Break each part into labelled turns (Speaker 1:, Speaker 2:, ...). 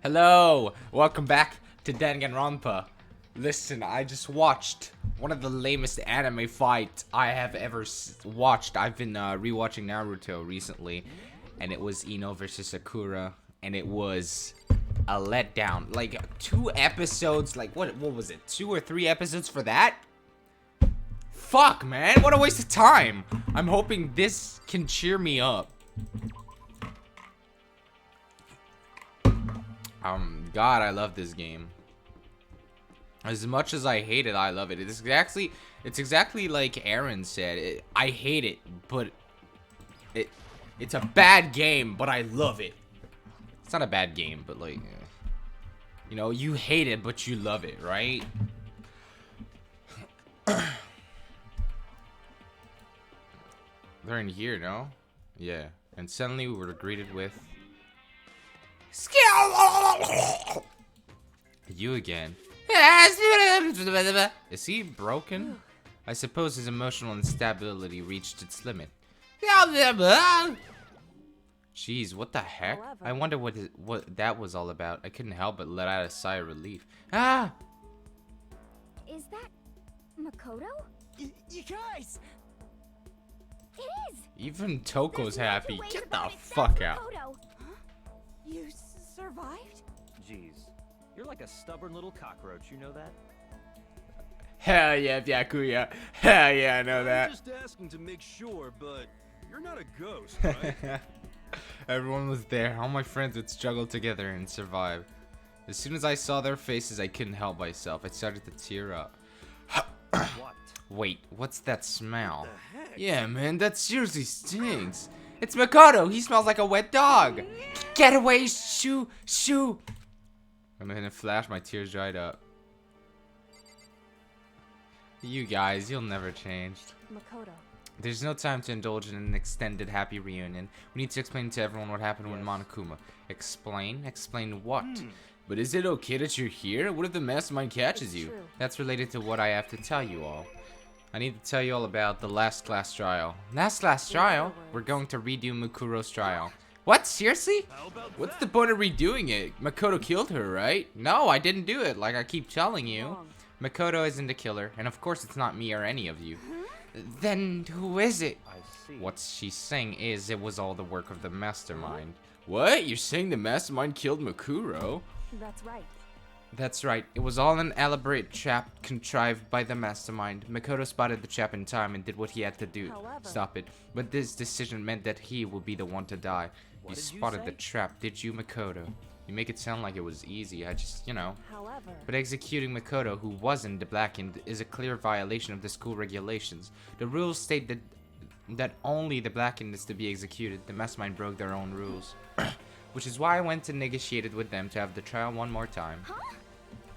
Speaker 1: Hello, welcome back to Danganronpa. Listen, I just watched one of the lamest anime fights I have ever watched. I've been rewatching Naruto recently, and it was Ino versus Sakura, and it was a letdown. Like 2 episodes, like what was it? 2 or 3 episodes for that? Fuck, man, what a waste of time. I'm hoping this can cheer me up. God, I love this game. As much as I hate it, I love it. It's exactly like Aaron said. I hate it, but it's a bad game, but I love it. It's not a bad game, but like, you know, you hate it, but you love it, right? They're in here, no? Yeah. And suddenly we were greeted with you again. Is he broken? I suppose his emotional instability reached its limit. Jeez, what the heck? I wonder what that was all about. I couldn't help but let out a sigh of relief. Ah!
Speaker 2: Is that Makoto?
Speaker 3: You guys!
Speaker 2: It is!
Speaker 1: Even Toko's happy. Get the
Speaker 2: Makoto.
Speaker 1: fuck out.
Speaker 2: Huh?
Speaker 3: You survived?
Speaker 4: Jeez, you're like a stubborn little cockroach, you know that?
Speaker 1: Hell yeah, Byakuya. Hell yeah, I know
Speaker 5: I'm
Speaker 1: that.
Speaker 5: just asking to make sure, but you're not a ghost, right?
Speaker 1: Everyone was there. All my friends would struggle together and survive. As soon as I saw their faces, I couldn't help myself. I started to tear up.
Speaker 4: What?
Speaker 1: Wait, what's that smell?
Speaker 5: The heck?
Speaker 1: Yeah, man, that seriously stinks. It's Makoto. He smells like a wet dog. Get away, shoo. And in a flash, my tears dried up. You guys, you'll never change.
Speaker 2: Makoto.
Speaker 1: There's no time to indulge in an extended happy reunion. We need to explain to everyone what happened with Monokuma. Explain? Explain what? But is it okay that you're here? What if the mastermind catches you?
Speaker 2: True.
Speaker 1: That's related to what I have to tell you all. I need to tell you all about the last class trial. Last class trial? We're going to redo Mukuro's trial. What? Seriously?
Speaker 5: How about
Speaker 1: What's
Speaker 5: that?
Speaker 1: the point of redoing it? Makoto killed her, right? No, I didn't do it, like I keep telling you.
Speaker 2: Wrong.
Speaker 1: Makoto isn't the killer, and of course it's not me or any of you. Then who is it?
Speaker 4: I see.
Speaker 1: What she's saying is it was all the work of the mastermind. What? You're saying the mastermind killed Makuro?
Speaker 2: That's right.
Speaker 1: That's right. It was all an elaborate trap contrived by the mastermind. Makoto spotted the trap in time and did what he had to do.
Speaker 2: However-
Speaker 1: Stop it. But this decision meant that he will be the one to die.
Speaker 4: What
Speaker 1: You
Speaker 4: did you
Speaker 1: spotted the
Speaker 4: say?
Speaker 1: trap, did you, Makoto? You make it sound like it was easy. I just, you know.
Speaker 2: However,
Speaker 1: But executing Makoto, who wasn't the Blackened, is a clear violation of the school regulations. The rules state that only the Blackened is to be executed. The mastermind broke their own rules. Which is why I went and negotiated with them to have the trial one more time.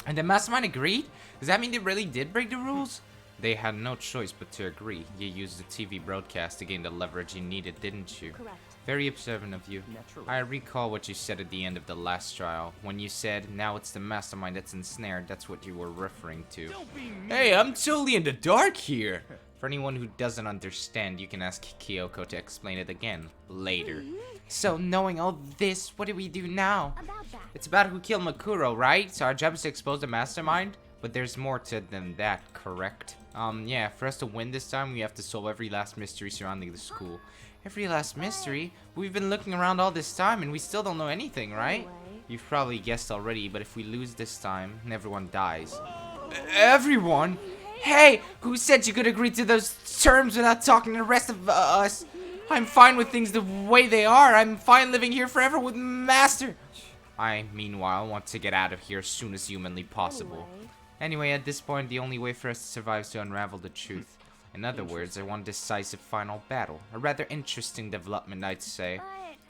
Speaker 1: And the mastermind agreed? Does that mean they really did break the rules? They had no choice but to agree. You used the TV broadcast to gain the leverage you needed, didn't you?
Speaker 2: correct.
Speaker 1: Very observant of you.
Speaker 4: Naturally.
Speaker 1: I recall what you said at the end of the last trial. When you said, now it's the mastermind that's ensnared, that's what you were referring to.
Speaker 5: Don't be mean.
Speaker 1: Hey, I'm totally in the dark here! For anyone who doesn't understand, you can ask Kyoko to explain it again, later. So, knowing all this, what do we do now?
Speaker 2: About that.
Speaker 1: It's about who killed Makuro, right? So our job is to expose the mastermind? But there's more to it than that, correct? Yeah, for us to win this time, we have to solve every last mystery surrounding the school. Every last mystery? We've been looking around all this time and we still don't know anything, right?
Speaker 2: Anyway.
Speaker 1: You've probably guessed already, but if we lose this time, everyone dies. Everyone? Hey, who said you could agree to those terms without talking to the rest of us? I'm fine with things the way they are. I'm fine living here forever with Master. I, meanwhile, want to get out of here as soon as humanly possible. Anyway, at this point, the only way for us to survive is to unravel the truth. In other words, I want a decisive final battle. A rather interesting development, I'd say.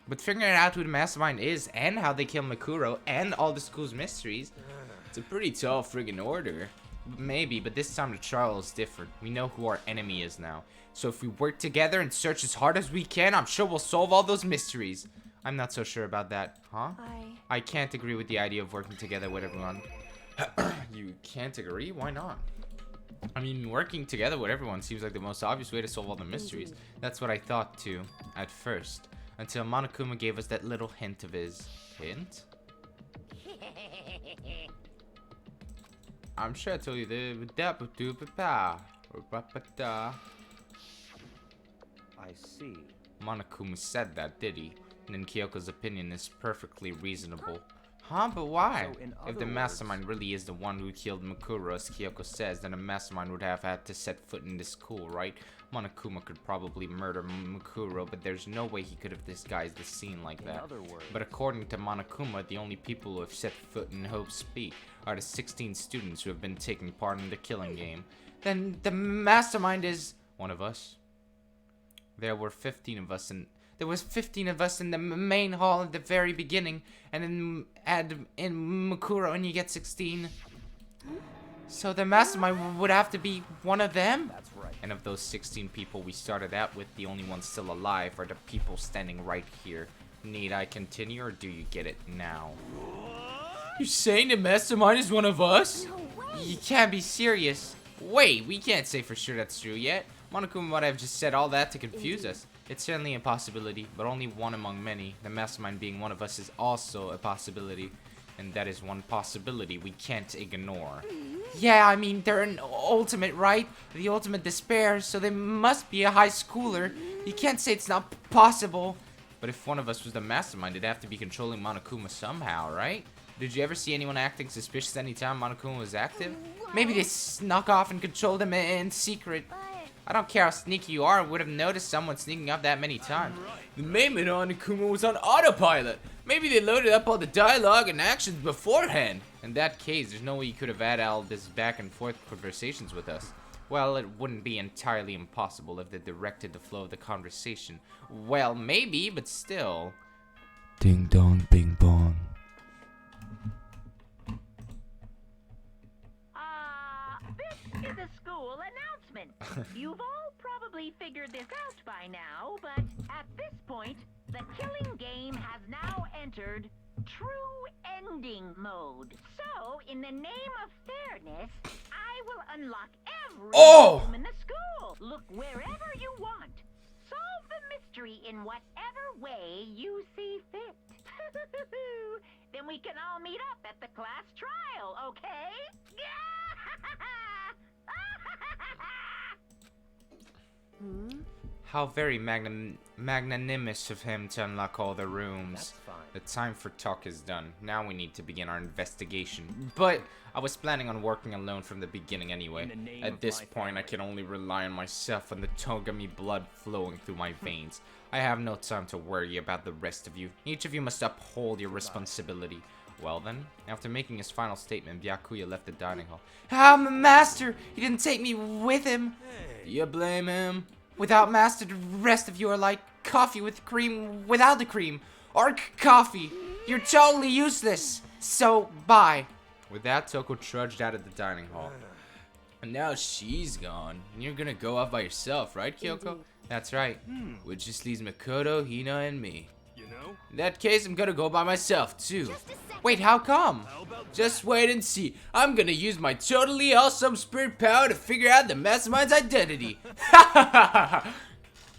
Speaker 1: But figuring out who the mastermind is, and how they kill Makuro, and all the school's mysteries, it's a pretty tall friggin' order. Maybe, but this time the trial is different. We know who our enemy is now. So if we work together and search as hard as we can, I'm sure we'll solve all those mysteries. I'm not so sure about that, huh? I can't agree with the idea of working together with everyone. You can't agree? Why not? I mean, working together with everyone seems like the most obvious way to solve all the mysteries. That's what I thought too, at first. Until Monokuma gave us that little hint of his... Hint? I'm sure I told you the
Speaker 4: I see.
Speaker 1: Monokuma said that, did he? And then Kyoko's opinion is perfectly reasonable. Huh? But why?
Speaker 4: So, in
Speaker 1: If the
Speaker 4: other
Speaker 1: mastermind really is the one who killed Makuro, as Kyoko says, then the mastermind would have had to set foot in this school, right? Monokuma could probably murder Makuro, but there's no way he could have disguised the scene like
Speaker 4: In
Speaker 1: that.
Speaker 4: other words,
Speaker 1: But according to Monokuma, the only people who have set foot in Hope's Peak are the 16 students who have been taking part in the killing game. Then the mastermind is one of us. There was 15 of us in the main hall at the very beginning, and in Makuro, and you get 16. So the mastermind would have to be one of them.
Speaker 4: that's right.
Speaker 1: And of those 16 people we started out with, the only ones still alive are the people standing right here. Need I continue, or do you get it now? You're saying the mastermind is one of us?
Speaker 2: No way.
Speaker 1: You can't be serious. Wait, we can't say for sure that's true yet. Monokuma might have just said all that to confuse us. It's certainly a possibility, but only one among many. The mastermind being one of us is also a possibility. And that is one possibility we can't ignore. Yeah, I mean, they're an ultimate, right? The ultimate despair, so they must be a high schooler. You can't say it's not possible. But if one of us was the mastermind, it'd have to be controlling Monokuma somehow, right? Did you ever see anyone acting suspicious anytime Monokuma was active? Maybe they snuck off and controlled him in secret.
Speaker 2: But
Speaker 1: I don't care how sneaky you are, would have noticed someone sneaking up that many times. The main Monokuma was on autopilot. Maybe they loaded up all the dialogue and actions beforehand. In that case, there's no way you could have had all this back and forth conversations with us. Well, it wouldn't be entirely impossible if they directed the flow of the conversation. Well, maybe, but still. Ding dong, bing bong.
Speaker 6: This is a school announcement. You've all probably figured this out by now, but at this point, the killing game has now entered true ending mode. So, in the name of fairness, I will unlock every room in the school. Look wherever you want. Solve the mystery in whatever way you see fit. Then we can all meet up at the class trial, okay?
Speaker 1: How very magnanimous of him to unlock all the rooms.
Speaker 4: That's fine.
Speaker 1: The time for talk is done. Now we need to begin our investigation. But I was planning on working alone from the beginning anyway.
Speaker 4: In the name
Speaker 1: At
Speaker 4: of
Speaker 1: this
Speaker 4: my
Speaker 1: point, I
Speaker 4: family.
Speaker 1: can only rely on myself and the Togami blood flowing through my veins. I have no time to worry about the rest of you. Each of you must uphold your responsibility. Well then, after making his final statement, Byakuya left the dining hall. Ah, Master! He didn't take me with him! You blame him? Without Master, the rest of you are like coffee with cream without the cream. Or coffee. You're totally useless. So, bye. With that, Toko trudged out of the dining hall. And now she's gone. And you're gonna go off by yourself, right, Kyoko?
Speaker 2: Indeed.
Speaker 1: That's right. Which just leaves Makoto, Hina, and me.
Speaker 5: You know?
Speaker 1: In that case, I'm gonna go by myself, too.
Speaker 2: Just a second.
Speaker 1: Wait, how come?
Speaker 5: How about
Speaker 1: Just wait and see. I'm gonna use my totally awesome spirit power to figure out the mastermind's identity.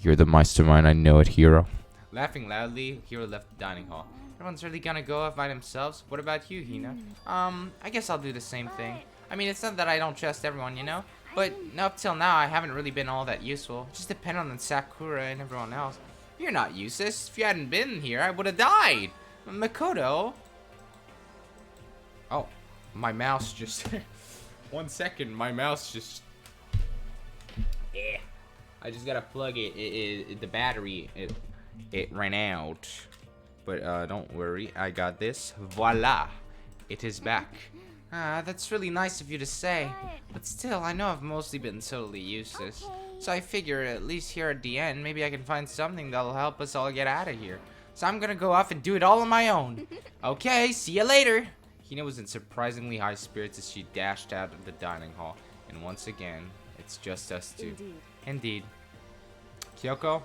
Speaker 1: You're the mastermind, I know it, Hiro. Laughing loudly, Hiro left the dining hall. Everyone's really gonna go off by themselves. What about you, Hina? I guess I'll do the same thing. I mean, it's not that I don't trust everyone, you know? But up till now, I haven't really been all that useful. Just depend on Sakura and everyone else. You're not useless. If you hadn't been here, I would have died. Makoto. Oh, my mouse just... 1 second, my mouse just... Yeah. I just gotta plug it. The battery, it ran out. But don't worry, I got this. Voila. It is back. That's really nice of you to say. But still, I know I've mostly been totally useless.
Speaker 2: Okay.
Speaker 1: So I figure at least here at the end, maybe I can find something that'll help us all get out of here. So I'm gonna go off and do it all on my own. Okay, see you later. Hina was in surprisingly high spirits as she dashed out of the dining hall. And once again, it's just us two.
Speaker 2: Indeed.
Speaker 1: Indeed. Kyoko,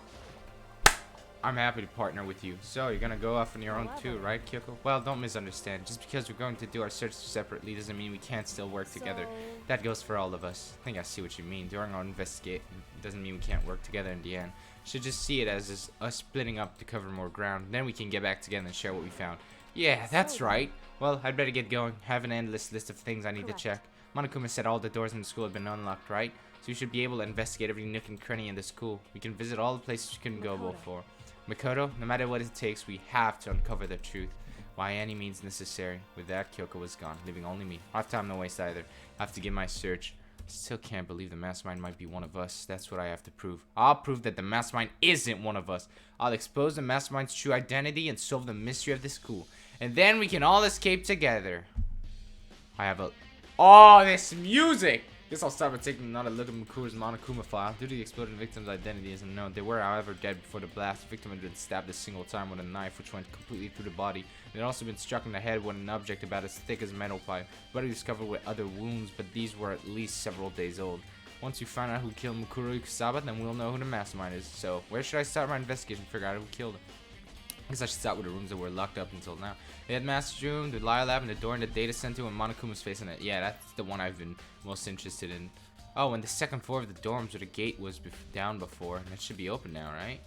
Speaker 1: I'm happy to partner with you. So, you're gonna go off on your own too, right, Kyoko? Well, don't misunderstand. Just because we're going to do our search separately doesn't mean we can't still work together.
Speaker 2: So-
Speaker 1: That goes for all of us. I think I see what you mean. During our investigate doesn't mean we can't work together in the end. Should just see it as us splitting up to cover more ground. Then we can get back together and share what we found. Yeah, that's right. Well, I'd better get going. I have an endless list of things I need to check. Monokuma said all the doors in the school have been unlocked, right? So we should be able to investigate every nook and cranny in the school. We can visit all the places we couldn't go before. Makoto, no matter what it takes, we have to uncover the truth. By any means necessary. With that, Kyoko was gone, leaving only me. I have time to waste either. I have to get my search. Still can't believe the mastermind might be one of us. That's what I have to prove. I'll prove that the mastermind isn't one of us. I'll expose the mastermind's true identity and solve the mystery of the school. And then we can all escape together. I have a... Oh, this music! Guess I'll start by taking another look at Mukuro's Monokuma file. Due to the exploded victim's identity isn't known. They were, however, dead before the blast. The victim had been stabbed a single time with a knife, which went completely through the body. It had also been struck in the head with an object about as thick as a metal pipe. The body was covered with other wounds, but these were at least several days old. Once we find out who killed Mukuro Ikusaba, then we'll know who the mastermind is. So, where should I start my investigation to figure out who killed him? I guess I should start with the rooms that were locked up until now. The headmaster's room, the Lyre lab, and the door in the data center with Monokuma's face in it. Yeah, that's the one I've been most interested in. Oh, and the second floor of the dorms where the gate was down before. And it should be open now, right?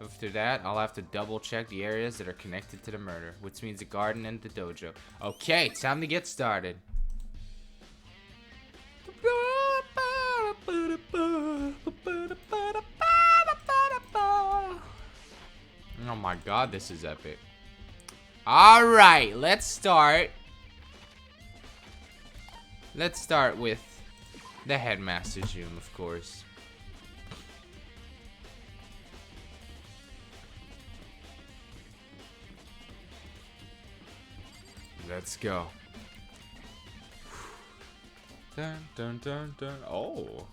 Speaker 1: After that, I'll have to double check the areas that are connected to the murder, which means the garden and the dojo. Okay, time to get started. Oh my god, this is epic. Alright, let's start. Let's start with the headmaster's room, of course. Let's go. Dun dun dun dun. Oh.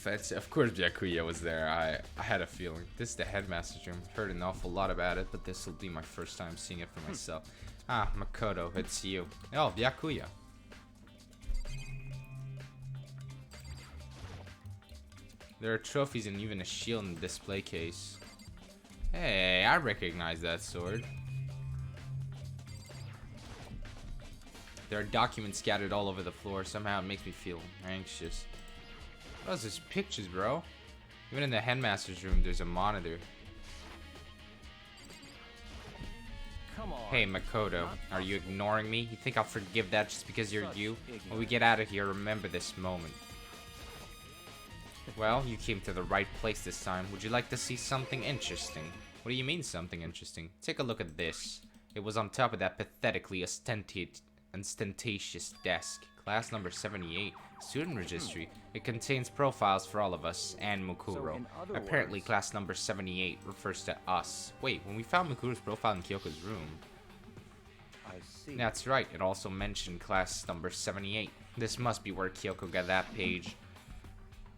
Speaker 1: Of course Byakuya was there. I had a feeling. This is the headmaster's room. I've heard an awful lot about it, but this will be my first time seeing it for myself. Ah, Makoto, it's you. Oh, Byakuya. There are trophies and even a shield in the display case. Hey, I recognize that sword. There are documents scattered all over the floor. Somehow it makes me feel anxious. What is this? Pictures, bro? Even in the headmaster's room, there's a monitor.
Speaker 4: Come on.
Speaker 1: Hey, Makoto, are you ignoring me? You think I'll forgive that just because you're you? When we get out of here, remember this moment. Well, you came to the right place this time. Would you like to see something interesting? What do you mean, something interesting? Take a look at this. It was on top of that pathetically ostentatious desk. Class number 78. Student registry. It contains profiles for all of us and Mukuro.
Speaker 4: So
Speaker 1: Apparently, class number 78 refers to us. Wait, when we found Mukuro's profile in Kyoko's room...
Speaker 4: I see.
Speaker 1: That's right, it also mentioned class number 78. This must be where Kyoko got that page.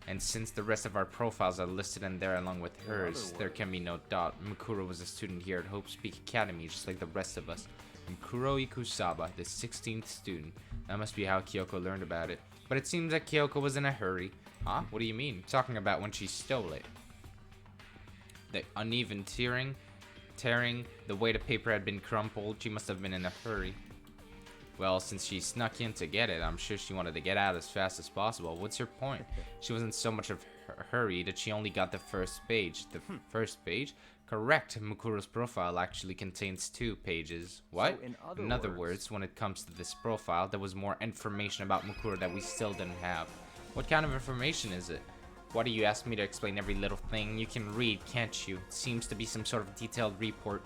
Speaker 1: And since the rest of our profiles are listed in there along with hers, there can be no doubt. Mukuro was a student here at Hope Speak Academy, just like the rest of us. Mukuro Ikusaba, the 16th student. That must be how Kyoko learned about it. But it seems that Kyoko was in a hurry. Huh? What do you mean? Talking about when she stole it. The uneven tearing, the way the paper had been crumpled, she must have been in a hurry. Well, since she snuck in to get it, I'm sure she wanted to get out as fast as possible. What's your point? She wasn't so much of a hurry that she only got the first page. The first page? Correct. Mukuro's profile actually contains 2 pages. What?
Speaker 4: So
Speaker 1: in other words, when it comes to this profile, there was more information about Mukuro that we still didn't have. What kind of information is it? Why do you ask me to explain every little thing? You can read, can't you? It seems to be some sort of detailed report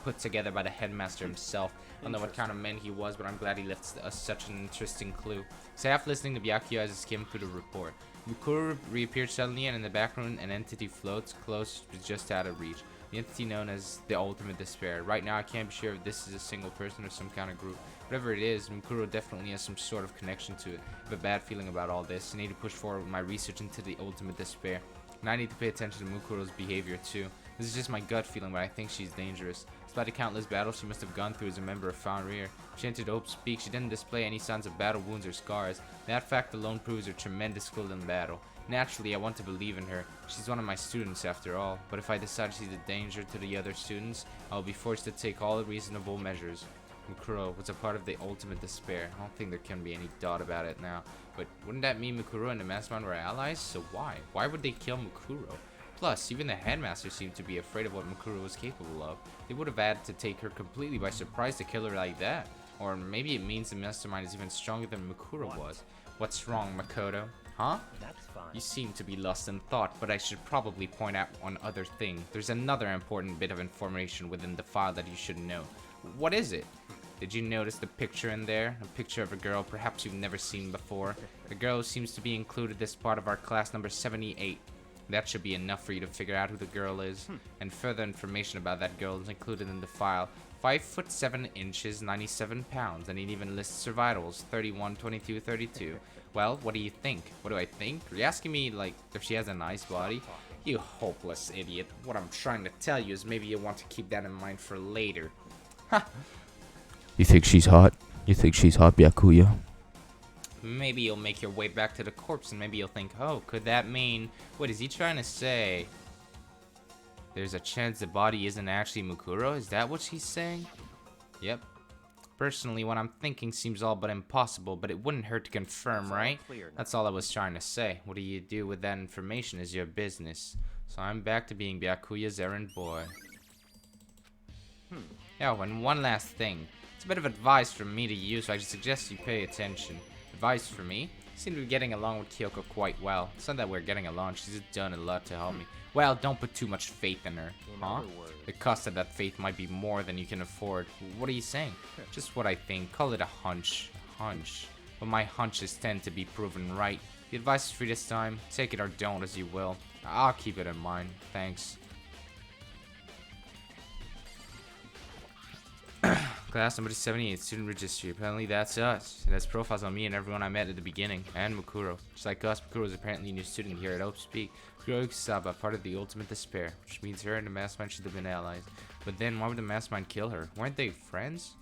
Speaker 1: put together by the headmaster himself. I don't know what kind of man he was, but I'm glad he left us such an interesting clue. So half listening to Byakuya as he skimmed through the report. Mukuro reappeared suddenly, and in the background an entity floats close, just out of reach. The entity known as the Ultimate Despair. Right now I can't be sure if this is a single person or some kind of group. Whatever it is, Mukuro definitely has some sort of connection to it. I have a bad feeling about all this. I need to push forward with my research into the Ultimate Despair. And I need to pay attention to Mukuro's behavior too. This is just my gut feeling, but I think she's dangerous. Despite the countless battles she must have gone through as a member of Found Rear, she entered Hope Speak. She didn't display any signs of battle wounds or scars. That fact alone proves her tremendous skill in battle. Naturally, I want to believe in her. She's one of my students after all. But if I decide she's a danger to the other students, I'll be forced to take all reasonable measures. Mukuro was a part of the Ultimate Despair. I don't think there can be any doubt about it now. But wouldn't that mean Mukuro and the Mastermind were allies? So why? Why would they kill Mukuro? Plus, even the headmaster seemed to be afraid of what Makuro was capable of. They would have had to take her completely by surprise to kill her like that. Or maybe it means the mastermind is even stronger than Makuro was. What's wrong, Makoto? Huh?
Speaker 4: That's fine.
Speaker 1: You seem to be lost in thought, but I should probably point out one other thing. There's another important bit of information within the file that you should know. What is it? Did you notice the picture in there? A picture of a girl perhaps you've never seen before. The girl seems to be included as part of our class number 78. That should be enough for you to figure out who the girl is. And further information about that girl is included in the file. 5 foot 7 inches, 97 pounds, and it even lists her vitals, 31, 22, 32. Well, what do you think? What do I think? Are you asking me, like, if she has a nice body? You hopeless idiot. What I'm trying to tell you is maybe you want to keep that in mind for later. Ha!
Speaker 7: You think she's hot? You think she's hot, Byakuya?
Speaker 1: Maybe you'll make your way back to the corpse and maybe you'll think, oh, could that mean... What is he trying to say? There's a chance the body isn't actually Mukuro? Is that what she's saying? Yep. Personally, what I'm thinking seems all but impossible, but it wouldn't hurt to confirm, right? That's all I was trying to say. What do you do with that information is your business. So I'm back to being Byakuya's errand boy. Oh, and one last thing. It's a bit of advice from me to you, so I suggest you pay attention. Advice for me? I seem to be getting along with Kyoko quite well. It's not that we're getting along, she's just done a lot to help me. Well, don't put too much faith in her, huh? The cost of that faith might be more than you can afford. What are you saying? Just what I think. Call it a hunch. Hunch. But my hunches tend to be proven right. The advice is free this time. Take it or don't as you will. I'll keep it in mind. Thanks. Class number 78, student registry. Apparently that's us. It has profiles on me and everyone I met at the beginning, and Mukuro. Just like us, Mukuro is apparently a new student here at Hope Speak. Mukuro Kusaba, part of the Ultimate Despair, which means her and the mastermind should have been allies. But then, why would the mastermind kill her? Weren't they friends?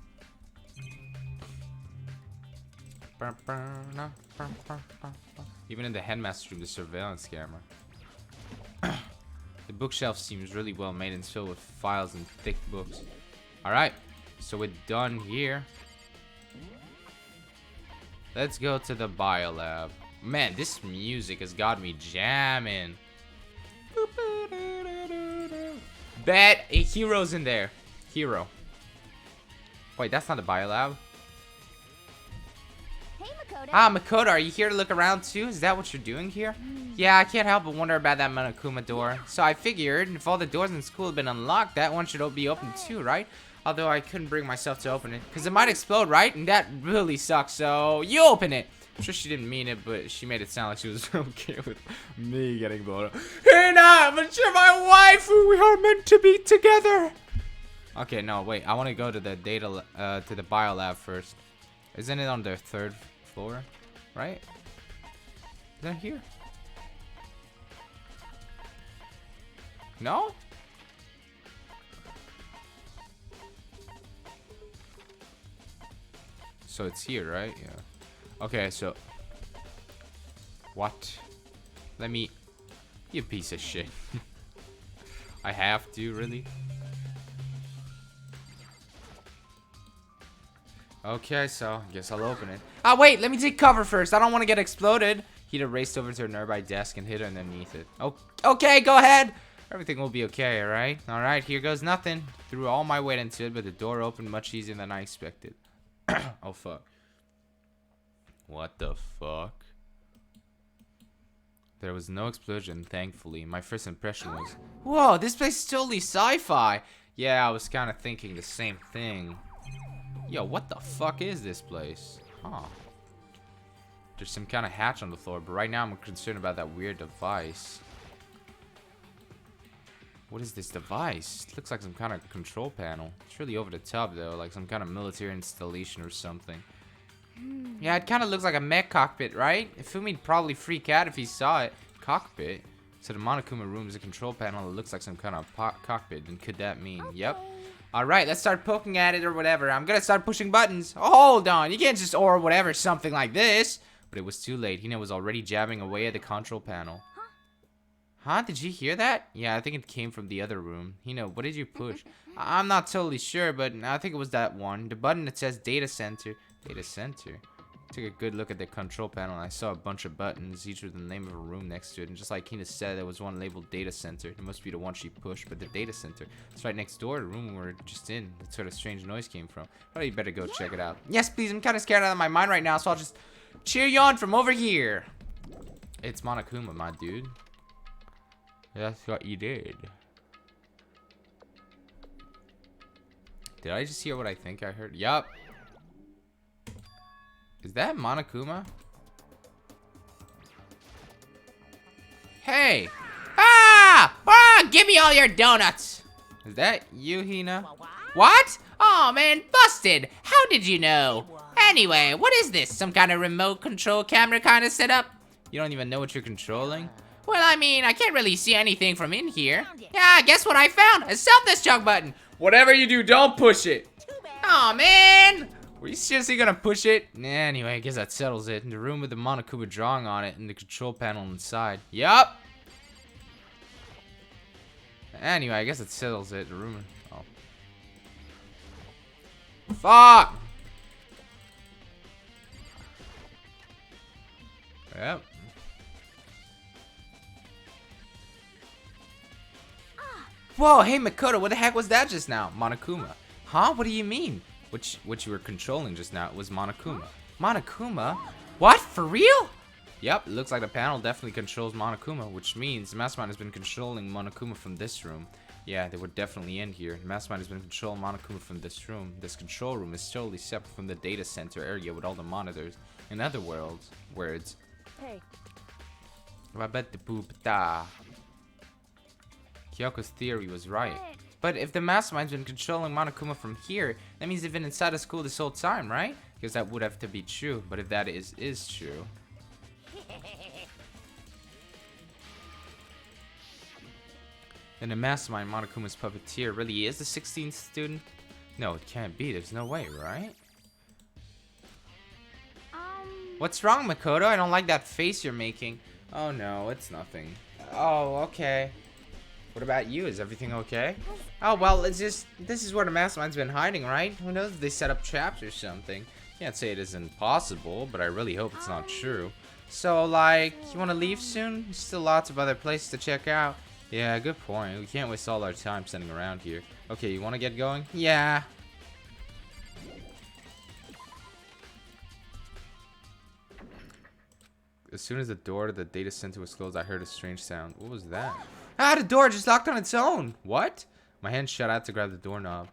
Speaker 1: Even in the headmaster's room, the surveillance camera. The bookshelf seems really well made and filled with files and thick books. Alright. So we're done here. Let's go to the biolab. Man, this music has got me jamming. Bet a hero's in there. Hero. Wait, that's not the biolab.
Speaker 2: Hey, Makoto.
Speaker 1: Ah, Makoto, are you here to look around too? Is that what you're doing here? Yeah, I can't help but wonder about that Monokuma door. So I figured if all the doors in school have been unlocked, that one should be open too, right? Although I couldn't bring myself to open it. Because it might explode, right? And that really sucks, so you open it. I'm sure she didn't mean it, but she made it sound like she was okay with me getting blown up. Hey, nah, but you're my wife. We are meant to be together. Okay, no, wait. I want to go to the to the biolab first. Isn't it on the 3rd floor? Right? Is that here? No? So it's here, right? Yeah. Okay, so... What? Let me... You piece of shit. I have to, really? Okay, so I guess I'll open it. Ah, wait! Let me take cover first. I don't want to get exploded. He'd raced over to a nearby desk and hid underneath it. Oh, okay, go ahead! Everything will be okay, alright? Alright, here goes nothing. Threw all my weight into it, but the door opened much easier than I expected. Oh, fuck. What the fuck? There was no explosion, thankfully. My first impression was, whoa, this place is totally sci-fi. Yeah, I was kind of thinking the same thing. Yo, what the fuck is this place? Huh. There's some kind of hatch on the floor, but right now I'm concerned about that weird device. What is this device? It looks like some kind of control panel. It's really over the top though, like some kind of military installation or something. Yeah, it kind of looks like a mech cockpit, right? Fumi'd probably freak out if he saw it. Cockpit? So the Monokuma room is a control panel that looks like some kind of cockpit. And could that mean? Okay. Yep. Alright, let's start poking at it or whatever. I'm gonna start pushing buttons. Oh, hold on. You can't just or whatever something like this. But it was too late. Hina was already jabbing away at the control panel. Huh? Did you hear that? Yeah, I think it came from the other room. Hina, what did you push? I'm not totally sure, but I think it was that one. The button that says data center. Data center? Took a good look at the control panel and I saw a bunch of buttons, each with the name of a room next to it. And just like Kina said, there was one labeled data center. It must be the one she pushed, but the data center. It's right next door, the room we're just in. That's where the strange noise came from. Probably better go check it out. Yes, please, I'm kind of scared out of my mind right now, so I'll just cheer you on from over here. It's Monokuma, my dude. That's what you did. Did I just hear what I think I heard? Yup. Is that Monokuma? Hey! Ah! Ah! Give me all your donuts! Is that you, Hina? What? Oh man, busted! How did you know? Anyway, what is this? Some kind of remote control camera kind of setup? You don't even know what you're controlling? Well, I mean, I can't really see anything from in here. Yeah, guess what I found? A self-destruct button. Whatever you do, don't push it. Oh man! Were you seriously gonna push it? Anyway, I guess that settles it. In the room with the Monokuma drawing on it and the control panel inside. Yup! Anyway, I guess it settles it. The room. Oh. Fuck! Yep. Whoa, hey Makoto, what the heck was that just now? Monokuma. Huh? What do you mean? Which you were controlling just now was Monokuma. Monokuma? What? For real? Yep, it looks like the panel definitely controls Monokuma, which means the Mastermind has been controlling Monokuma from this room. Yeah, they were definitely in here. The Mastermind has been controlling Monokuma from this room. This control room is totally separate from the data center area with all the monitors. In other words,
Speaker 2: Hey.
Speaker 1: Kyoko's theory was right. But if the Mastermind's been controlling Monokuma from here, that means they've been inside the school this whole time, right? Because that would have to be true. But if that is true... then the Mastermind, Monokuma's puppeteer, really is the 16th student? No, it can't be. There's no way, right? What's wrong, Makoto? I don't like that face you're making. Oh no, it's nothing. Oh, okay. What about you? Is everything okay? Oh, well, it's just... this is where the Mastermind's been hiding, right? Who knows if they set up traps or something. Can't say it isn't possible, but I really hope it's not true. So, like, you want to leave soon? There's still lots of other places to check out. Yeah, good point. We can't waste all our time standing around here. Okay, you want to get going? Yeah. As soon as the door to the data center was closed, I heard a strange sound. What was that? Ah, the door just locked on its own. What? My hand shot out to grab the doorknob.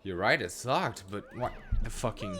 Speaker 1: You're right, it's locked, but what the fucking...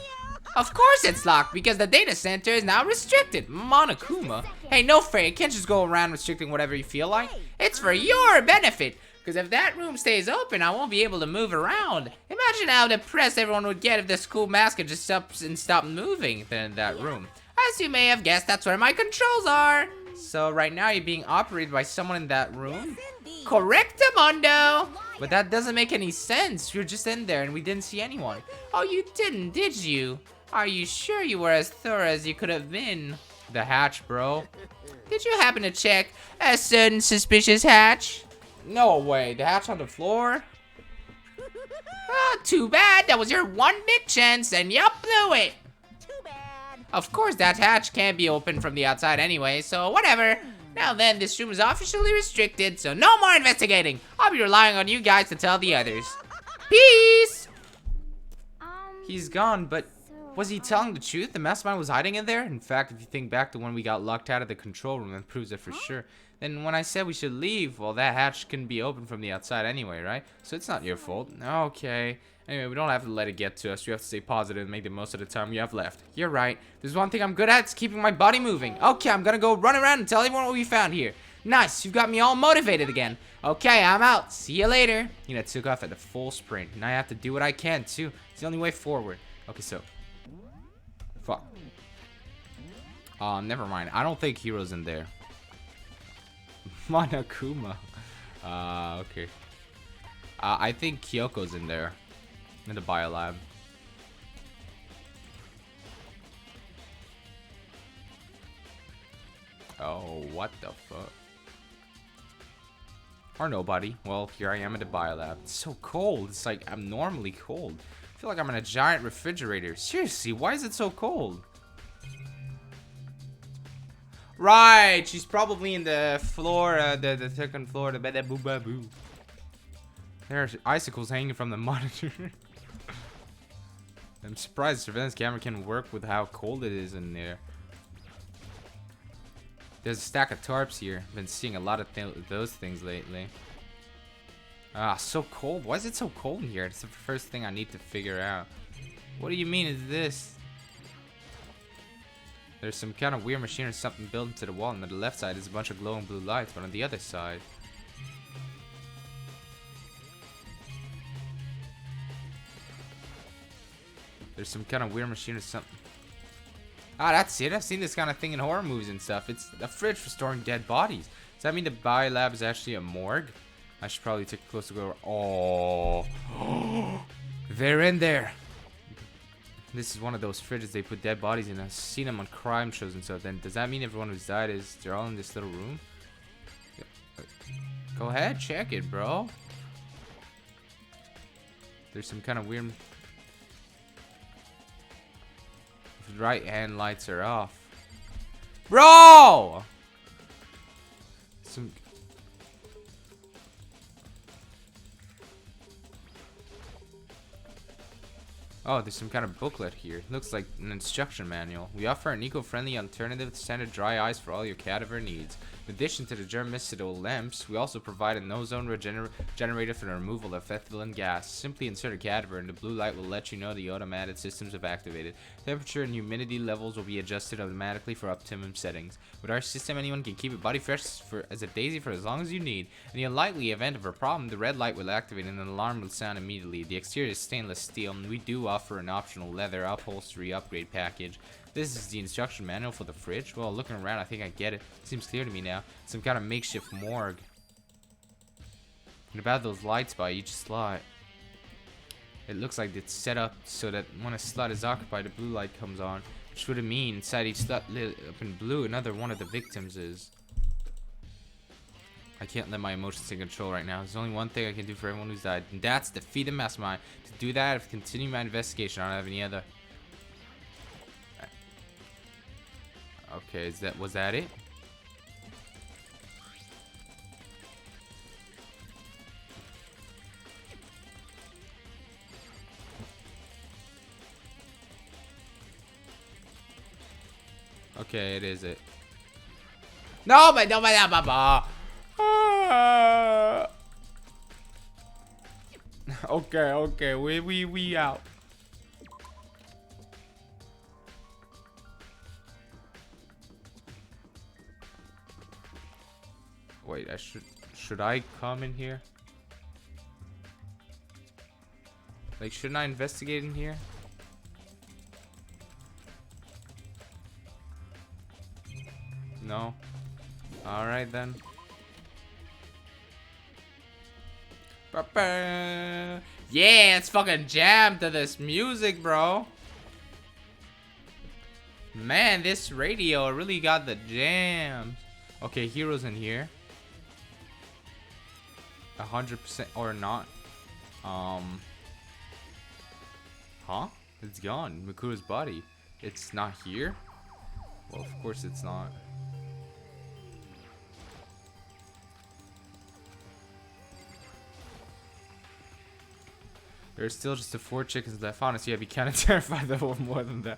Speaker 1: Of course it's locked, because the data center is now restricted. Monokuma. Hey, no fair, you can't just go around restricting whatever you feel like. It's for your benefit. Because if that room stays open, I won't be able to move around. Imagine how depressed everyone would get if the school mascot just stopped moving in that room. As you may have guessed, that's where my controls are. So right now you're being operated by someone in that room? Correctamundo! But that doesn't make any sense. You're just in there and we didn't see anyone. Oh, you didn't, did you? Are you sure you were as thorough as you could have been? The hatch, bro. Did you happen to check a certain suspicious hatch? No way, the hatch on the floor? Ah, too bad. That was your one big chance and you blew it. Of course, that hatch can't be opened from the outside anyway, so whatever. Now then, this room is officially restricted, so no more investigating. I'll be relying on you guys to tell the others. Peace! He's gone, but was he telling the truth? The Mastermind was hiding in there? In fact, if you think back to when we got locked out of the control room, that proves it for sure. Then when I said we should leave, well, that hatch couldn't be opened from the outside anyway, right? So it's not your fault. Okay. Anyway, we don't have to let it get to us. We have to stay positive and make the most of the time we have left. You're right. There's one thing I'm good at. It's keeping my body moving. Okay, I'm gonna go run around and tell everyone what we found here. Nice. You've got me all motivated again. Okay, I'm out. See you later. You know, took off at a full sprint. And I have to do what I can, too. It's the only way forward. Okay, so. Fuck. Never mind. I don't think Hero's in there. Monokuma. Okay. I think Kyoko's in there. In the biolab. Oh, what the fuck? Or nobody. Well, here I am in the biolab. It's so cold. It's like abnormally cold. I feel like I'm in a giant refrigerator. Seriously, why is it so cold? Right, she's probably in the floor, the second floor, the bed boo ba boo. There's icicles hanging from the monitor. I'm surprised the surveillance camera can work with how cold it is in there. There's a stack of tarps here. I've been seeing a lot of those things lately. Ah, so cold. Why is it so cold in here? It's the first thing I need to figure out. What do you mean is this? There's some kind of weird machine or something built into the wall, and on the left side is a bunch of glowing blue lights, but on the other side... there's some kind of weird machine or something. Ah, that's it. I've seen this kind of thing in horror movies and stuff. It's a fridge for storing dead bodies. Does that mean the biolab is actually a morgue? I should probably take a closer look. Oh, they're in there. This is one of those fridges they put dead bodies in. I've seen them on crime shows and stuff. Then does that mean everyone who's died is they're all in this little room? Go ahead, check it, bro. There's some kind of weird. Right hand lights are off, bro. Some. Oh, there's some kind of booklet here. Looks like an instruction manual. We offer an eco-friendly alternative to standard dry ice for all your cadaver needs. In addition to the germicidal lamps, we also provide a no-zone generator for the removal of ethylene gas. Simply insert a cadaver and the blue light will let you know the automated systems have activated. Temperature and humidity levels will be adjusted automatically for optimum settings. With our system, anyone can keep your body fresh as a daisy for as long as you need. In the unlikely event of a problem, the red light will activate and an alarm will sound immediately. The exterior is stainless steel, and we do offer an optional leather upholstery upgrade package. This is the instruction manual for the fridge. Well, looking around, I think I get it. Seems clear to me now. Some kind of makeshift morgue. And about those lights by each slot. It looks like it's set up so that when a slot is occupied, a blue light comes on. Which would mean inside each slot lit up in blue, another one of the victims is. I can't let my emotions take control right now. There's only one thing I can do for everyone who's died, and that's defeat the mastermind. To do that, I have to continue my investigation. I don't have any other. Okay, was that it? Okay, it is it. No, but no, but okay, we out. Wait, should I come in here? Like, shouldn't I investigate in here? No. Alright then. Yeah, it's fucking jam to this music, bro. Man, this radio really got the jams. Okay, heroes in here. 100% or not. Huh? It's gone. Makuro's body. It's not here? Well, of course it's not. There's still just the 4 chickens left. Honestly, I'd be kind of terrified of more than that.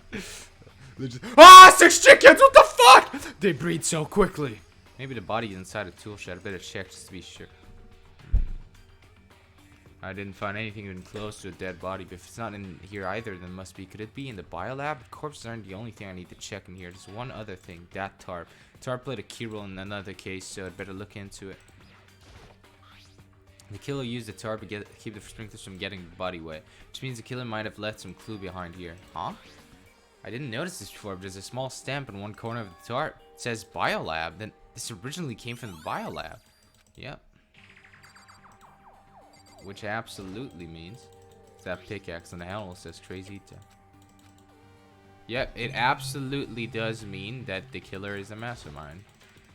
Speaker 1: Ah, 6 chickens! What the fuck? They breed so quickly. Maybe the body's inside a tool shed. I better check just to be sure. I didn't find anything even close to a dead body, but if it's not in here either, then it must be. Could it be in the biolab? Corpses aren't the only thing I need to check in here. There's one other thing. That tarp. Tarp played a key role in another case, so I'd better look into it. The killer used the tarp to keep the sprinklers from getting the body wet, which means the killer might have left some clue behind here. Huh? I didn't notice this before, but there's a small stamp in one corner of the tarp. It says biolab. Then this originally came from the biolab. Yep. Which absolutely means that pickaxe on the handle says Trezita. Yep, it absolutely does mean that the killer is a mastermind.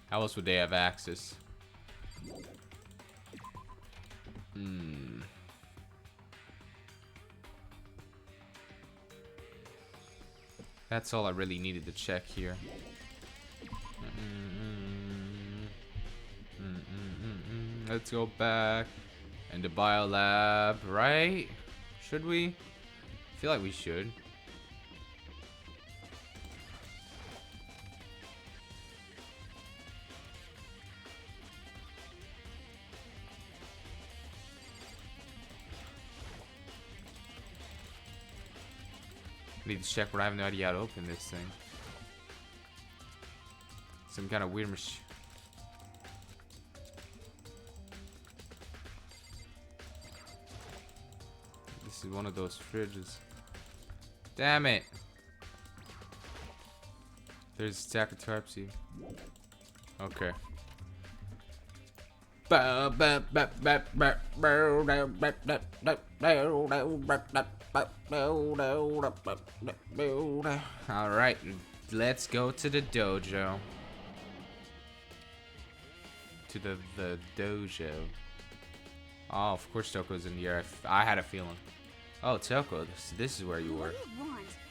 Speaker 1: How else would they have access? That's all I really needed to check here. Let's go back into biolab, right? Should we? I feel like we should. Need to check, but I have no idea how to open this thing. Some kind of weird machine. This is one of those fridges. Damn it! There's a stack of Tarpsy. Okay. Alright, let's go to the dojo. To the dojo. Oh, of course Toko's in here. I had a feeling. Oh, Toko, this is where you were.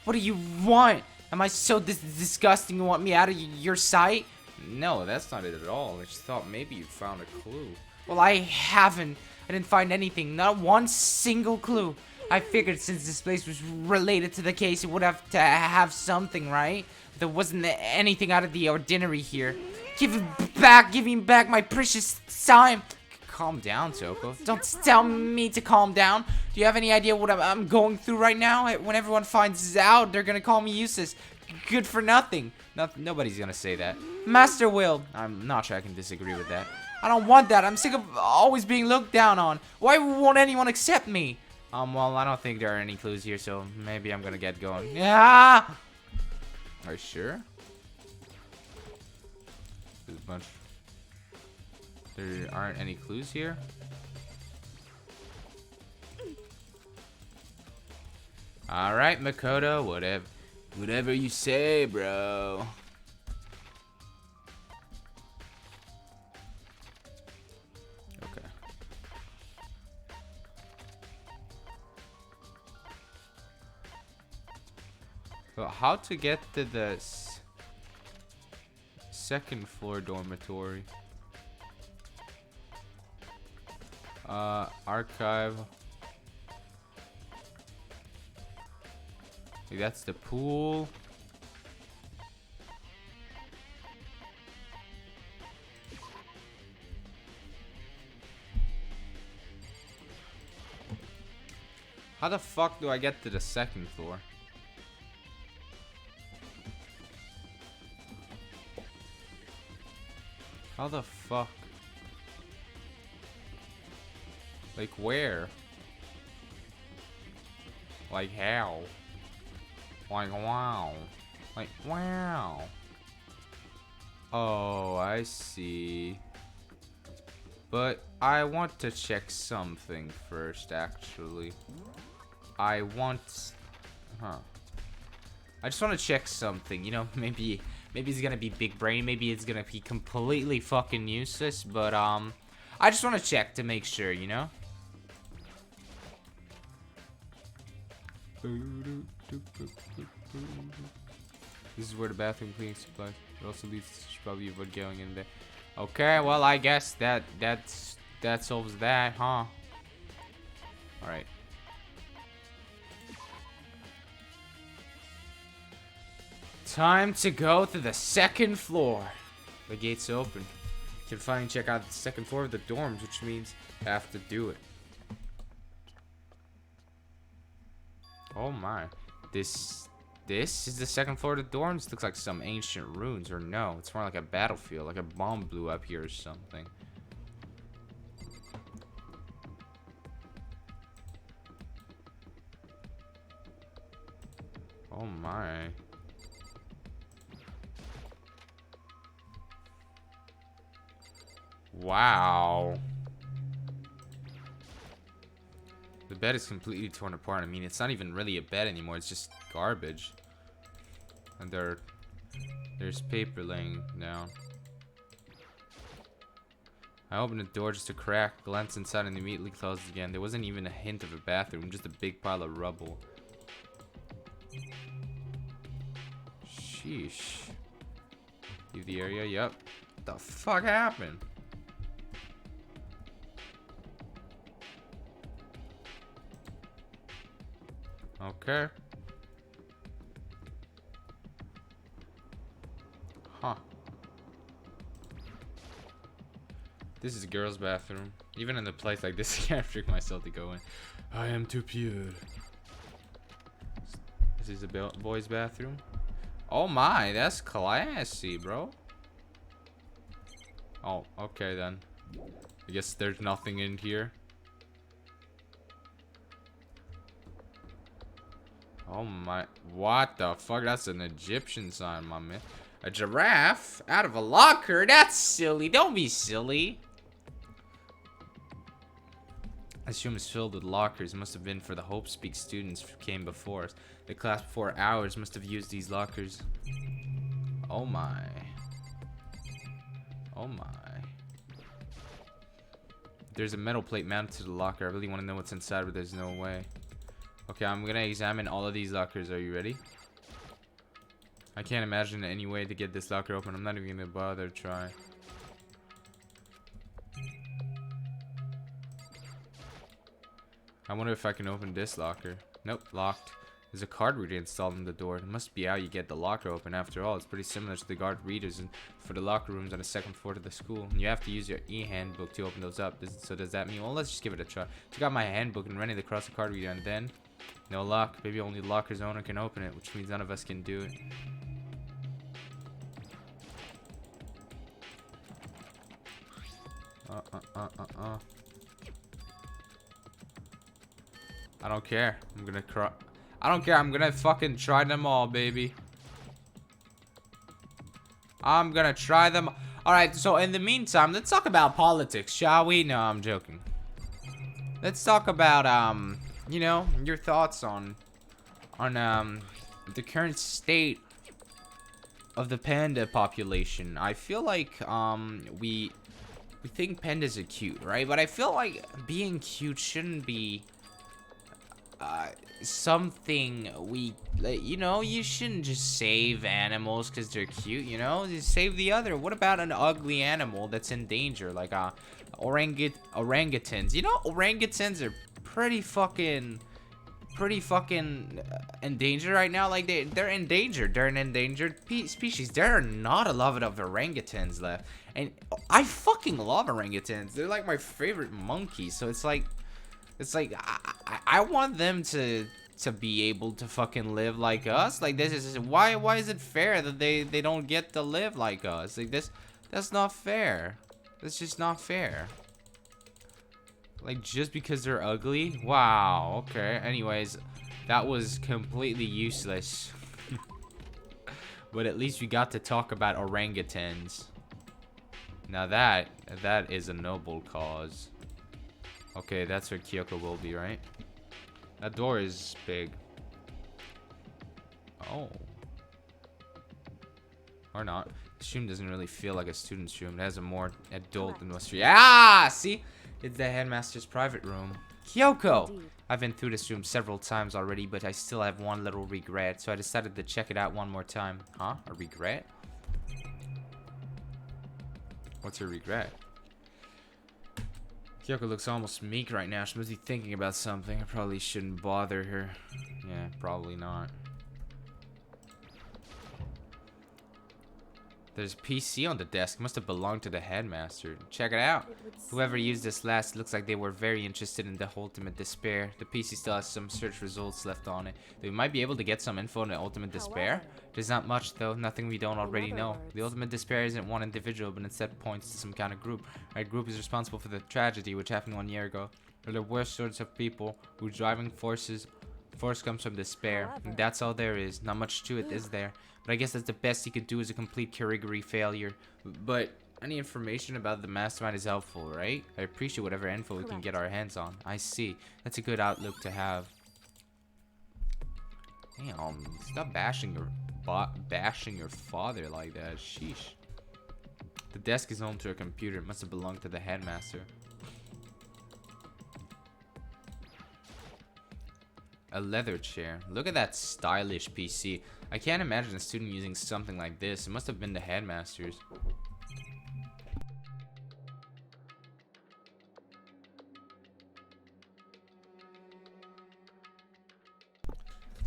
Speaker 1: What do you want? Am I so disgusting you want me out of your sight? No, that's not it at all. I just thought maybe you found a clue. Well, I haven't. I didn't find anything. Not one single clue. I figured since this place was related to the case, it would have to have something, right? There wasn't anything out of the ordinary here. Give me back my precious time. Calm down, Toko. Don't tell me to calm down. Do you have any idea what I'm going through right now? When everyone finds out, they're gonna call me useless. Good for nothing. Nobody's gonna say that. Master will. I'm not sure I can disagree with that. I don't want that. I'm sick of always being looked down on. Why won't anyone accept me? Well, I don't think there are any clues here, so maybe I'm gonna get going. Yeah. Are you sure? There's a bunch. There aren't any clues here. All right, Makoto. Whatever you say, bro. Okay. Well, how to get to the second floor dormitory? Archive. Maybe that's the pool. How the fuck do I get to the second floor? How the fuck? Like where? Like how? Like wow. Like wow. Oh, I see. But I want to check something first, actually. I just want to check something, you know, maybe it's gonna be big brain, maybe it's gonna be completely fucking useless, but I just want to check to make sure, you know? This is where the bathroom cleaning supplies. It also leads to probably avoid going in there. Okay, well I guess that solves that, huh? Alright. Time to go to the second floor. The gate's open. Can finally check out the second floor of the dorms, which means I have to do it. Oh my. This is the second floor of the dorms? Looks like some ancient ruins, or no, it's more like a battlefield, like a bomb blew up here or something. Oh my. Wow. The bed is completely torn apart. I mean, it's not even really a bed anymore. It's just garbage. And there's paper laying down. I opened the door just a crack, glanced inside and immediately closed again. There wasn't even a hint of a bathroom, just a big pile of rubble. Sheesh. Leave the area, yep. What the fuck happened? Okay. Huh. This is a girl's bathroom. Even in a place like this, I can't trick myself to go in. I am too pure. This is a boy's bathroom. Oh my, that's classy, bro. Oh, okay then. I guess there's nothing in here. Oh my, what the fuck? That's an Egyptian sign, my man. A giraffe out of a locker? That's silly. Don't be silly. This room is filled with lockers. It must have been for the Hope Speak students who came before us. The class before ours must have used these lockers. Oh my. Oh my. There's a metal plate mounted to the locker. I really want to know what's inside, but there's no way. Okay, I'm gonna examine all of these lockers. Are you ready? I can't imagine any way to get this locker open. I'm not even gonna bother to try. I wonder if I can open this locker. Nope, locked. There's a card reader installed in the door. It must be how you get the locker open. After all, it's pretty similar to the card readers for the locker rooms on the second floor of the school. And you have to use your e-handbook to open those up. So does that mean? Well, let's just give it a try. Took out my handbook and ran it across the card reader, and then no lock. Maybe only the locker's owner can open it, which means none of us can do it. I don't care. I'm gonna cry. I don't care. I'm gonna fucking try them all, baby. I'm gonna try them. Alright, so in the meantime, let's talk about politics, shall we? No, I'm joking. Let's talk about, you know, your thoughts on the current state of the panda population. I feel like, we think pandas are cute, right? But I feel like being cute shouldn't be something we, you know, you shouldn't just save animals because they're cute, you know? Just save the other. What about an ugly animal that's in danger, like orangutans? You know, orangutans are pretty fucking endangered right now. Like they're endangered. They're an endangered species. There are not a lot of orangutans left, and I fucking love orangutans. They're like my favorite monkeys. So it's like I want them to be able to fucking live like us. Like this is why is it fair that they don't get to live like us? Like that's not fair. That's just not fair. Like just because they're ugly? Wow. Okay. Anyways, that was completely useless. But at least we got to talk about orangutans. Now that is a noble cause. Okay, that's where Kyoko will be, right? That door is big. Oh. Or not. This room doesn't really feel like a student's room. It has a more adult atmosphere. Ah! See? It's the headmaster's private room. Kyoko!
Speaker 2: Indeed.
Speaker 1: I've been through this room several times already, but I still have one little regret. So I decided to check it out one more time. Huh? A regret? What's your regret? Kyoko looks almost meek right now. She must be thinking about something. I probably shouldn't bother her. Yeah, probably not. There's a PC on the desk. It must have belonged to the headmaster. Check it out. Whoever used this last looks like they were very interested in the Ultimate Despair. The PC still has some search results left on it. We might be able to get some info on the Ultimate Despair. There's not much though, nothing we don't already know. The Ultimate Despair isn't one individual, but instead points to some kind of group. Our group is responsible for the tragedy which happened 1 year ago. They're the worst sorts of people whose driving force comes from despair. And that's all there is. Not much to it, is there? But I guess that's the best he could do is a complete Kirigiri failure. But any information about the mastermind is helpful, right? I appreciate whatever info we can get our hands on. I see. That's a good outlook to have. Damn, stop bashing your father like that. Sheesh. The desk is home to a computer. It must have belonged to the headmaster. A leather chair. Look at that stylish PC. I can't imagine a student using something like this. It must have been the headmaster's.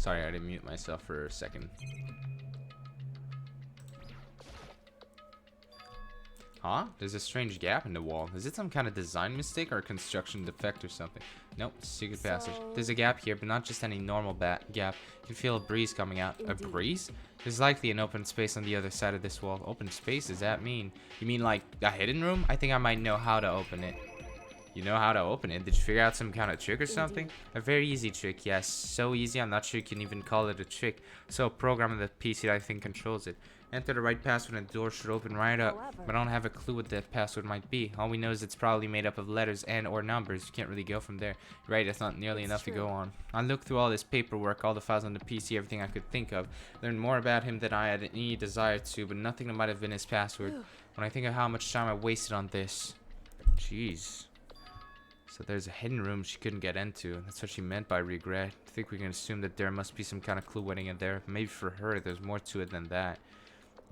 Speaker 1: Sorry, I didn't mute myself for a second. Huh? There's a strange gap in the wall. Is it some kind of design mistake or a construction defect or something? Nope, secret passage. There's a gap here, but not just any normal gap. You can feel a breeze coming out. A breeze? There's likely an open space on the other side of this wall. Open space? Does that mean? You mean like a hidden room? I think I might know how to open it. You know how to open it? Did you figure out some kind of trick or something? A very easy trick, yes. So easy, I'm not sure you can even call it a trick. So a program on the PC that I think controls it. Enter the right password and the door should open right up. But I don't have a clue what that password might be. All we know is it's probably made up of letters and or numbers. You can't really go from there. Right, that's not nearly enough to go on. I looked through all this paperwork, all the files on the PC, everything I could think of. Learned more about him than I had any desire to, but nothing that might have been his password. When I think of how much time I wasted on this. Jeez. So there's a hidden room she couldn't get into. That's what she meant by regret. I think we can assume that there must be some kind of clue waiting in there. Maybe for her, there's more to it than that.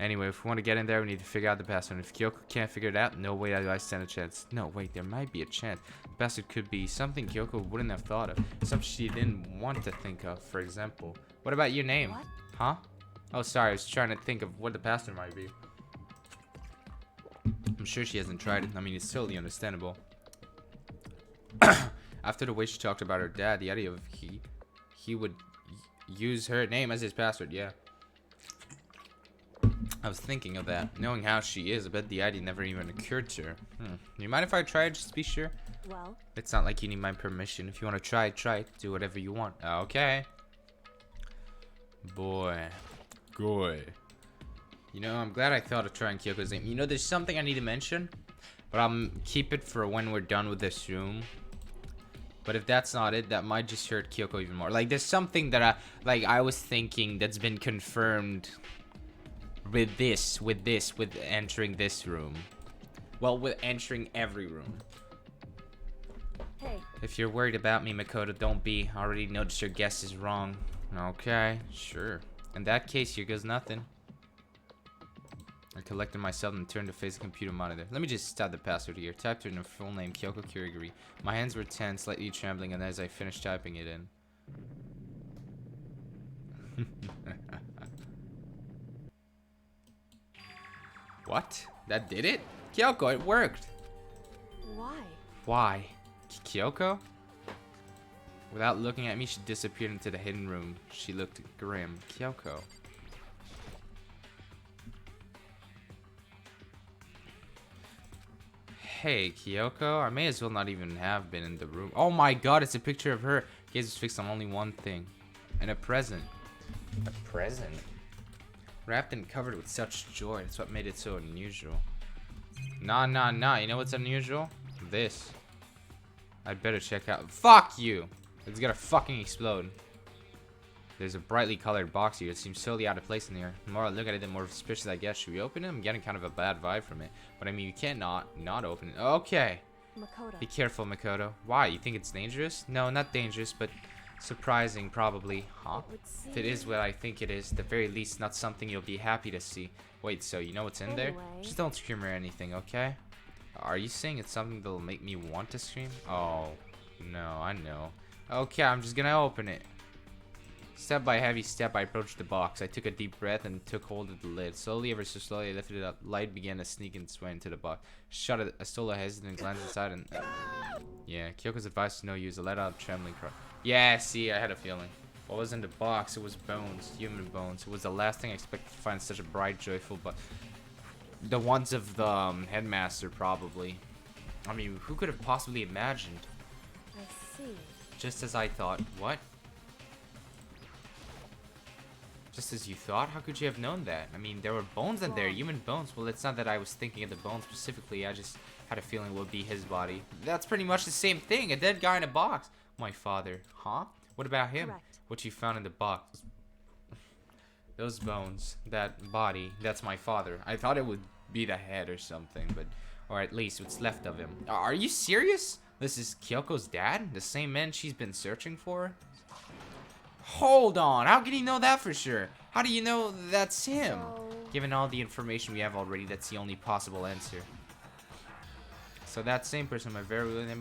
Speaker 1: Anyway, if we want to get in there, we need to figure out the password. If Kyoko can't figure it out, no way do I stand a chance. No, wait, there might be a chance. The password could be something Kyoko wouldn't have thought of. Something she didn't want to think of, for example. What about your name?
Speaker 3: What?
Speaker 1: Huh? Oh, sorry, I was trying to think of what the password might be. I'm sure she hasn't tried it. I mean, it's totally understandable. After the way she talked about her dad, the idea of he would use her name as his password, yeah. I was thinking of that. Knowing how she is, I bet the idea never even occurred to her. You mind if I try it, just to be sure?
Speaker 2: Well,
Speaker 1: It's not like you need my permission. If you want to try it. Do whatever you want. Okay. Boy. Good. You know, I'm glad I thought of trying Kyoko's name. You know, there's something I need to mention, but I'll keep it for when we're done with this room. But if that's not it, that might just hurt Kyoko even more. Like, there's something that I was thinking that's been confirmed with entering this room. Well, with entering every room.
Speaker 2: hey,
Speaker 1: If you're worried about me, Makoto, don't be. I already noticed your guess is wrong. Okay, sure. In that case, here goes nothing. I collected myself and turned to face the computer monitor. Let me just stab the password here. Typed in her full name, Kyoko Kirigiri. My hands were tense, slightly trembling, and as I finished typing it in. What? That did it? Kyoko, it worked!
Speaker 3: Why?
Speaker 1: Why? Kyoko? Without looking at me, she disappeared into the hidden room. She looked grim. Kyoko. Hey, Kyoko, I may as well not even have been in the room. Oh my god, it's a picture of her. Gaze was fixed on only one thing. And a present. A present? Wrapped and covered with such joy. That's what made it so unusual. Nah. You know what's unusual? This. I'd better check out. Fuck you! It's gonna fucking explode. There's a brightly colored box here. It seems totally out of place in here. The more I look at it, the more suspicious I get. Should we open it? I'm getting kind of a bad vibe from it. But I mean, you can't not open it. Okay.
Speaker 2: Makoto.
Speaker 1: Be careful, Makoto. Why? You think it's dangerous? No, not dangerous, but surprising, probably. Huh? If it is what I think it is, at the very least, not something you'll be happy to see. Wait, so you know what's in there?
Speaker 2: Anyway.
Speaker 1: Just don't scream or anything, okay? Are you saying it's something that'll make me want to scream? Oh, no, I know. Okay, I'm just gonna open it. Step by heavy step, I approached the box. I took a deep breath and took hold of the lid. Slowly, ever so slowly, I lifted it up. Light began to sneak its way into the box. Shut it. I stole a hesitant glance inside and... yeah, Kyoko's advice was no use. I let out a trembling cry. Yeah, see, I had a feeling. What was in the box? It was bones. Human bones. It was the last thing I expected to find such a bright, joyful... but the ones of the headmaster, probably. I mean, who could have possibly imagined?
Speaker 2: I see.
Speaker 1: Just as I thought. What? Just as you thought? How could you have known that? I mean, there were bones in there, human bones. Well, it's not that I was thinking of the bones specifically. I just had a feeling it would be his body. That's pretty much the same thing. A dead guy in a box. My father. Huh? What about him?
Speaker 2: Correct.
Speaker 1: What you found in the box. Those bones. That body. That's my father. I thought it would be the head or something, but... or at least what's left of him. Are you serious? This is Kyoko's dad? The same man she's been searching for? Hold on, how can you know that for sure? How do you know that's him? Given all the information we have already, that's the only possible answer. So that same person, my very real name,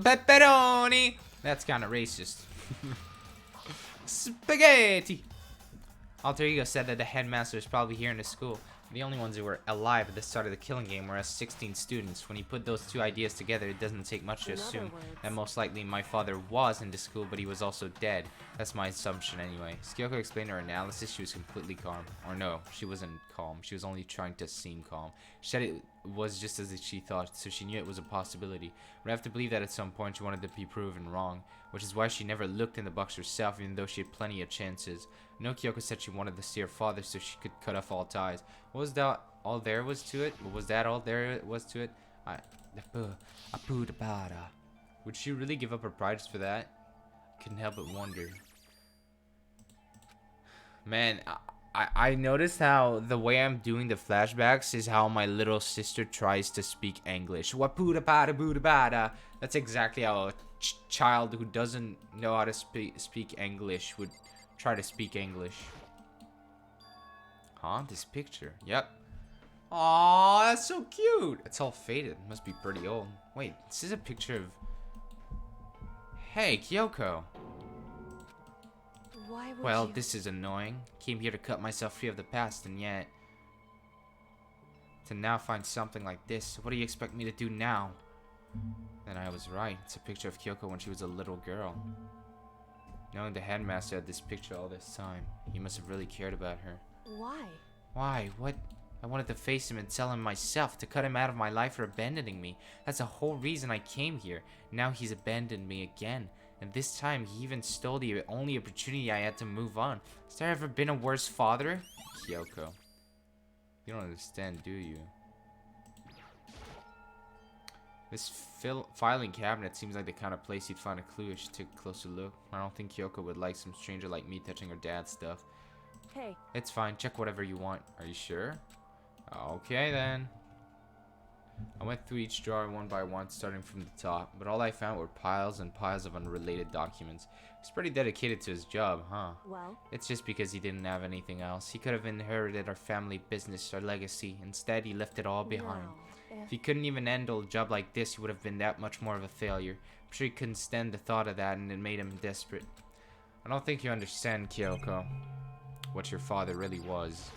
Speaker 1: pepperoni. That's kind of racist. Spaghetti! Alter Ego said that the headmaster is probably here in the school. The only ones who were alive at the start of the killing game were us 16 students. When you put those two ideas together, it doesn't take much to assume that most likely my father was in the school, but he was also dead. That's my assumption anyway. Kyoko explained her analysis. She was completely calm. Or no, she wasn't calm. She was only trying to seem calm. She said it was just as she thought, so she knew it was a possibility. But I have to believe that at some point she wanted to be proven wrong, which is why she never looked in the box herself, even though she had plenty of chances. No, Kyoko said she wanted to see her father so she could cut off all ties. Was that all there was to it? Was that all there was to it? Would she really give up her pride just for that? Couldn't help but wonder. Man, I noticed how the way I'm doing the flashbacks is how my little sister tries to speak English. That's exactly how a child who doesn't know how to speak English would try to speak English. Huh? This picture. Yep. Aw, that's so cute. It's all faded. Must be pretty old. Wait, this is a picture of... Hey, Kyoko.
Speaker 2: Why would
Speaker 1: Well,
Speaker 2: you?
Speaker 1: this is annoying. Came here to cut myself free of the past, and yet... to now find something like this. What do you expect me to do now? Then I was right. It's a picture of Kyoko when she was a little girl. Knowing the headmaster had this picture all this time, he must have really cared about her.
Speaker 2: Why?
Speaker 1: Why? What? I wanted to face him and tell him myself, to cut him out of my life for abandoning me. That's the whole reason I came here. Now he's abandoned me again. And this time, he even stole the only opportunity I had to move on. Has there ever been a worse father? Kyoko. You don't understand, do you? This filing cabinet seems like the kind of place you'd find a clue if you took a closer look. I don't think Kyoko would like some stranger like me touching her dad's stuff.
Speaker 2: Hey.
Speaker 1: It's fine. Check whatever you want. Are you sure? Okay, then. I went through each drawer one by one, starting from the top, but all I found were piles and piles of unrelated documents. He's pretty dedicated to his job, huh?
Speaker 2: Well.
Speaker 1: It's just because he didn't have anything else. He could have inherited our family business, our legacy. Instead, he left it all behind.
Speaker 2: No.
Speaker 1: If he couldn't even handle a job like this, he would have been that much more of a failure. I'm sure he couldn't stand the thought of that, and it made him desperate. I don't think you understand, Kyoko, what your father really was.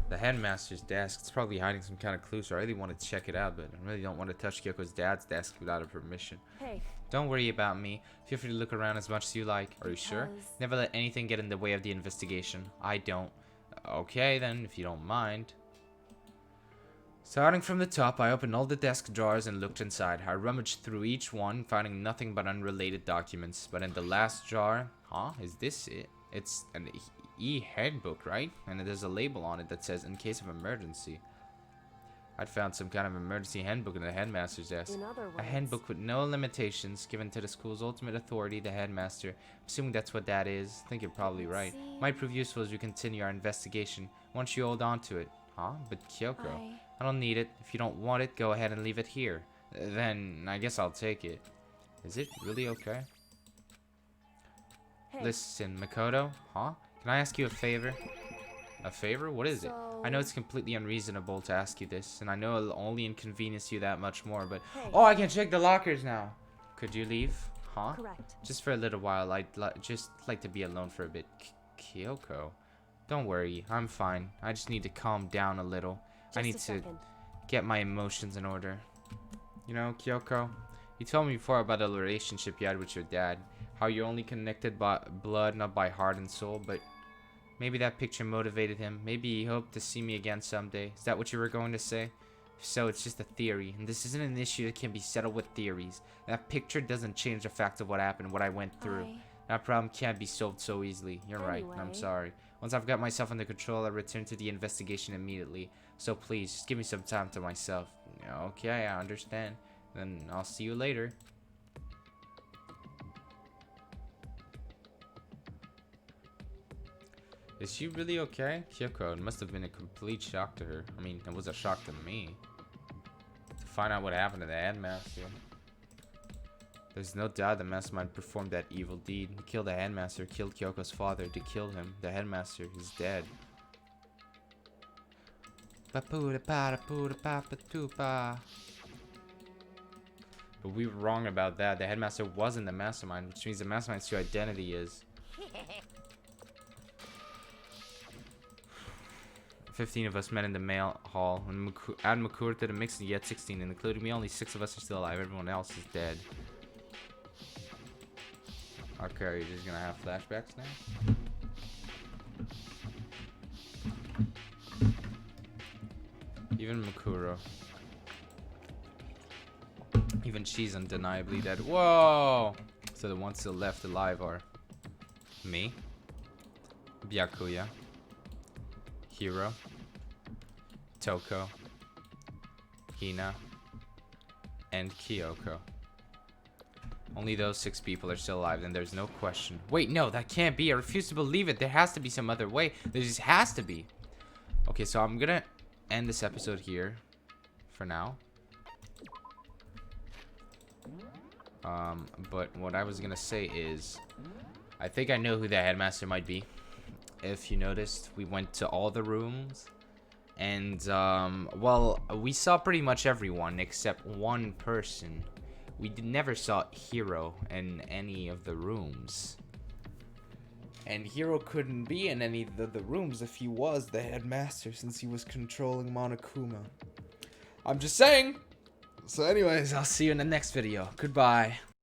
Speaker 1: The headmaster's desk. It's probably hiding some kind of clue, so I really want to check it out, but I really don't want to touch Kyoko's dad's desk without her permission.
Speaker 2: Hey.
Speaker 1: Don't worry about me. Feel free to look around as much as you like. Are you sure?
Speaker 2: Because-
Speaker 1: Never let anything get in the way of the investigation. I don't. Okay, then, if you don't mind. Starting from the top, I opened all the desk drawers and looked inside. I rummaged through each one, finding nothing but unrelated documents. But in the last jar... Huh? Is this it? It's an e-handbook, right? And there's a label on it that says, in case of emergency. I'd found some kind of emergency handbook in the headmaster's desk.
Speaker 2: In other words,
Speaker 1: A handbook with no limitations, given to the school's ultimate authority, the headmaster. Assuming that's what that is, I think you're probably right.
Speaker 2: See?
Speaker 1: Might prove useful as we continue our investigation, once you hold on to it. Huh? But Kyoko, I don't need it. If you don't want it, go ahead and leave it here. Then, I guess I'll take it. Is it really okay?
Speaker 2: Hey.
Speaker 1: Listen, Makoto, huh? Can I ask you a favor? A favor? What is it? I know it's completely unreasonable to ask you this, and I know it'll only inconvenience you that much more, but...
Speaker 2: Hey.
Speaker 1: Oh, I can check the lockers now. Could you leave? Huh?
Speaker 2: Correct.
Speaker 1: Just for a little while. I'd just like to be alone for a bit. Kyoko? Don't worry. I'm fine. I just need to calm down a little. I need to get my emotions in order. You know, Kyoko, you told me before about the relationship you had with your dad. How you're only connected by blood, not by heart and soul, but... Maybe that picture motivated him. Maybe he hoped to see me again someday. Is that what you were going to say? If so, it's just a theory, and this isn't an issue that can be settled with theories. That picture doesn't change the fact of what happened, what I went through. That problem can't be solved so easily. You're right. I'm
Speaker 2: Anyway.
Speaker 1: sorry. Once I've got myself under control, I'll return to the investigation immediately. So please, just give me some time to myself. Okay, I understand. Then I'll see you later. Is she really okay? Kyoko, it must have been a complete shock to her. I mean, it was a shock to me. To find out what happened to the headmaster. There's no doubt the mastermind performed that evil deed. He killed the headmaster, killed Kyoko's father. To kill him, the headmaster is dead. But we were wrong about that. The headmaster wasn't the mastermind, which means the mastermind's true identity is 15 of us met in the mail hall. And add Makur to the mix and yet 16, and including me, only 6 of us are still alive. Everyone else is dead. Okay, are you just gonna have flashbacks now? Even Makuro. Even she's undeniably dead. Whoa! So the ones still left alive are me, Byakuya, Hiro, Toko, Hina, and Kyoko. Only those 6 people are still alive, and there's no question. Wait, no, that can't be. I refuse to believe it. There has to be some other way. There just has to be. Okay, so I'm gonna end this episode here for now. But what I was gonna say is, I think I know who the headmaster might be. If you noticed, we went to all the rooms, and well, we saw pretty much everyone except one person. We never saw Hiro in any of the rooms. And Hiro couldn't be in any of the rooms if he was the headmaster, since he was controlling Monokuma. I'm just saying. So anyways, I'll see you in the next video. Goodbye.